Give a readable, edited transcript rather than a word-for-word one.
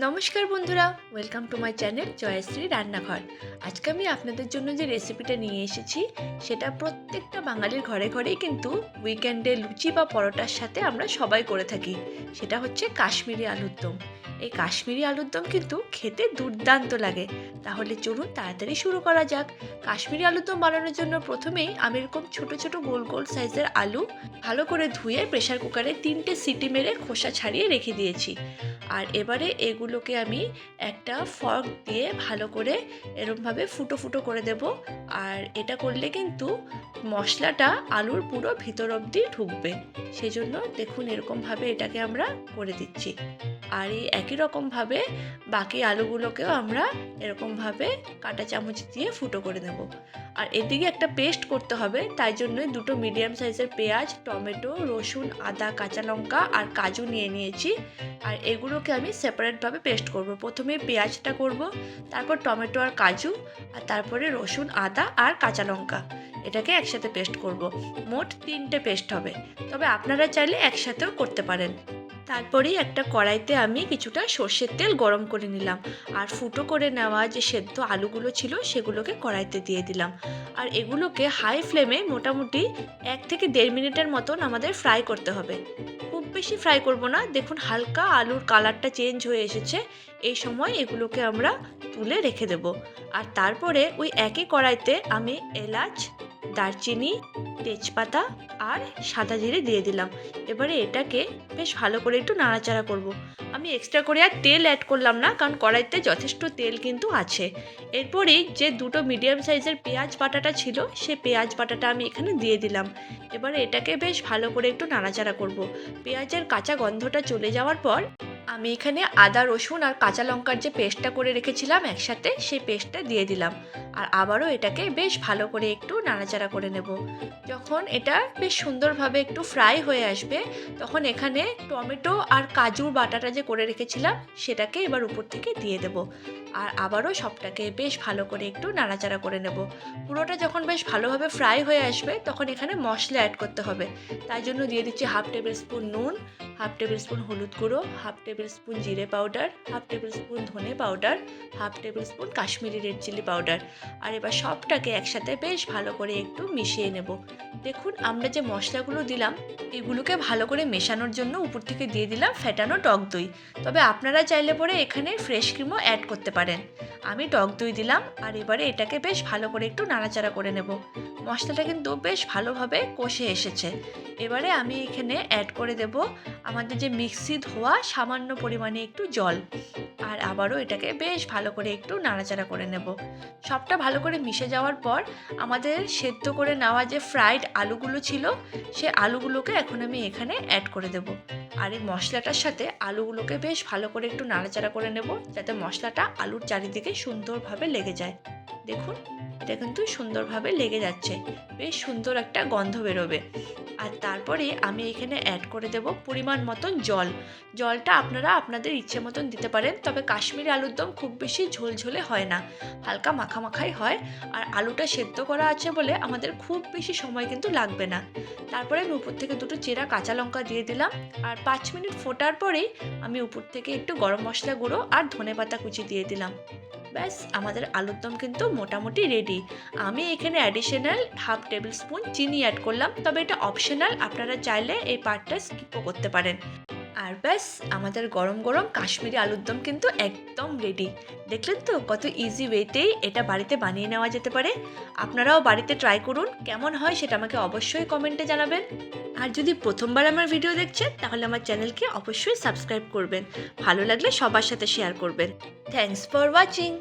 নমস্কার বন্ধুরা, welcome to my channel Joyshree Rannaghar. আজকে আমি আপনাদের জন্য যে রেসিপিটা নিয়ে এসেছি সেটা প্রত্যেকটা বাঙালির ঘরে ঘরেই কিন্তু উইকেন্ডে লুচি বা পরোটার সাথে আমরা সবাই করে থাকি। সেটা হচ্ছে কাশ্মীরি আলুর দম। এই কাশ্মীরি আলুর দম কিন্তু খেতে দুর্দান্ত লাগে। তাহলে চলুন তাড়াতাড়ি শুরু করা যাক। কাশ্মীরি আলুর দম বানানোর জন্য প্রথমেই আমি এরকম ছোট ছোট গোল গোল সাইজের আলু ভালো করে ধুয়ে প্রেসার কুকারে 3টে সিটি মেরে খোসা ছাড়িয়ে রেখে দিয়েছি। আর এবারে এগুলোকে আমি একটা ফর্ক দিয়ে ভালো করে এরমভাবে ফুটো ফুটো করে দেব। আর এটা করলে কিন্তু মশলাটা আলুর পুরো ভিতর অবধি ঢুকবে, সেজন্য দেখুন এরকমভাবে এটাকে আমরা করে দিচ্ছি। আর এই একই রকমভাবে বাকি আলুগুলোকেও আমরা এরকমভাবে কাঁটা চামচ দিয়ে ফুটো করে নেব। আর এদিকে একটা পেস্ট করতে হবে, তাই জন্যই 2টো মিডিয়াম সাইজের পেঁয়াজ, টমেটো, রসুন, আদা, কাঁচা লঙ্কা আর কাজু নিয়ে নিয়েছি। আর এগুলোকে আমি সেপারেটভাবে পেস্ট করব। প্রথমে পেঁয়াজটা করব, তারপর টমেটো আর কাজু, আর তারপরে রসুন, আদা আর কাঁচা লঙ্কা। এটাকে একসাথে পেস্ট করব। মোট 3টে পেস্ট হবে, তবে আপনারা চাইলে একসাথেও করতে পারেন। তারপরেই একটা কড়াইতে আমি কিছুটা সর্ষের তেল গরম করে নিলাম। আর ফুটো করে নেওয়া যে সেদ্ধ আলুগুলো ছিল সেগুলোকে কড়াইতে দিয়ে দিলাম। আর এগুলোকে হাই ফ্লেমে মোটামুটি 1 থেকে 1.5 মিনিটের মতন আমাদের ফ্রাই করতে হবে। খুব বেশি ফ্রাই করব না, দেখুন হালকা আলুর কালারটা চেঞ্জ হয়ে এসেছে। এই সময় এগুলোকে আমরা তুলে রেখে দেব। আর তারপরে ওই একই কড়াইতে আমি এলাচ, দারচিনি, তেজপাতা আর সাদা জিরে দিয়ে দিলাম। এবারে এটাকে বেশ ভালো করে একটু নাড়াচাড়া করব। আমি এক্সট্রা করে আর তেল অ্যাড করলাম না, কারণ কড়াইতে যথেষ্ট তেল কিন্তু আছে। এরপরই যে 2টো মিডিয়াম সাইজের পেঁয়াজ বাটাটা ছিল সে পেঁয়াজ বাটাটা আমি এখানে দিয়ে দিলাম। এবারে এটাকে বেশ ভালো করে একটু নাড়াচাড়া করব। পেঁয়াজের কাঁচা গন্ধটা চলে যাওয়ার পর আমি এখানে আদা, রসুন আর কাঁচা লঙ্কার যে পেস্টটা করে রেখেছিলাম একসাথে, সেই পেস্টটা দিয়ে দিলাম। আর আবারও এটাকে বেশ ভালো করে একটু নাড়াচাড়া করে নেব। যখন এটা বেশ সুন্দরভাবে একটু ফ্রাই হয়ে আসবে, তখন এখানে টমেটো আর কাজুর বাটাটা যে করে রেখেছিলাম সেটাকে এবার উপর থেকে দিয়ে দেব। আর আবারও সবটাকে বেশ ভালো করে একটু নাড়াচাড়া করে নেব। পুরোটা যখন বেশ ভালোভাবে ফ্রাই হয়ে আসবে তখন এখানে মশলা অ্যাড করতে হবে। তাই জন্য দিয়ে দিচ্ছি 1/2 টেবিল স্পুন নুন, 1/2 টেবিল স্পুন হলুদ গুঁড়ো, 1/2 টেবিল স্পুন জিরে পাউডার, 1/2 টেবিল স্পুন ধনে powder, 1/2 tablespoon Kashmiri red chilli powder. আর এবার সবটাকে একসাথে বেশ ভালো করে একটু মিশিয়ে নেব। দেখুন আমরা যে মশলাগুলো দিলাম এগুলোকে ভালো করে মেশানোর জন্য উপর থেকে দিয়ে দিলাম ফেটানো টক দই। তবে আপনারা চাইলে পরে এখানে ফ্রেশ ক্রিমও অ্যাড করতে পারেন। আমি টক দই দিলাম। আর এবারে এটাকে বেশ ভালো করে একটু নাড়াচাড়া করে নেব। মশলাটা কিন্তু বেশ ভালোভাবে কষে এসেছে। এবারে আমি এখানে অ্যাড করে দেব আমাদের যে মিক্সি ধোয়া সামান্য পরিমাণে একটু জল। আর আবারও এটাকে বেশ ভালো করে একটু নাড়াচাড়া করে নেব। সবটা ভালো করে মিশে যাওয়ার পর আমাদের সেদ্ধ করে নেওয়া যে ফ্রাইড আলুগুলো ছিল সে আলুগুলোকে এখন আমি এখানে অ্যাড করে দেব। আর এই মশলাটার সাথে আলুগুলোকে বেশ ভালো করে একটু নাড়াচাড়া করে নেব, যাতে মশলাটা আলুর চারিদিকে সুন্দরভাবে লেগে যায়। দেখুন এটা কিন্তু সুন্দরভাবে লেগে যাচ্ছে, বেশ সুন্দর একটা গন্ধ বেরোবে। আর তারপরে আমি এখানে অ্যাড করে দেব পরিমাণ মতন জল। জলটা আপনারা আপনাদের ইচ্ছে মতন দিতে পারেন, তবে কাশ্মীরি আলুর দম খুব বেশি ঝোলঝোলে হয় না, হালকা মাখামাখাই হয়। আর আলুটা সেদ্ধ করা আছে বলে আমাদের খুব বেশি সময় কিন্তু লাগবে না। তারপরে আমি উপর থেকে 2টো চেরা কাঁচা লঙ্কা দিয়ে দিলাম। আর 5 মিনিট ফোটার পরেই আমি উপর থেকে একটু গরম মশলা গুঁড়ো আর ধনেপাতা কুচি দিয়ে দিলাম। ব্যাস আমাদের আলুর দম কিন্তু মোটামুটি রেডি। আমি এখানে অ্যাডিশনাল 1/2 টেবিল স্পুন চিনি অ্যাড করলাম, তবে এটা অপশনাল, আপনারা চাইলে এই পার্টটা স্কিপও করতে পারেন। আর ব্যাস আমাদের গরম গরম কাশ্মীরি আলুর দম কিন্তু একদম রেডি। দেখলেন তো কত ইজি ওয়েতেই এটা বাড়িতে বানিয়ে নেওয়া যেতে পারে। আপনারাও বাড়িতে ট্রাই করুন, কেমন হয় সেটা আমাকে অবশ্যই কমেন্টে জানাবেন। আর যদি প্রথমবার আমার ভিডিও দেখছেন তাহলে আমার চ্যানেলকে অবশ্যই সাবস্ক্রাইব করবেন। ভালো লাগলে সবার সাথে শেয়ার করবেন। Thanks for watching.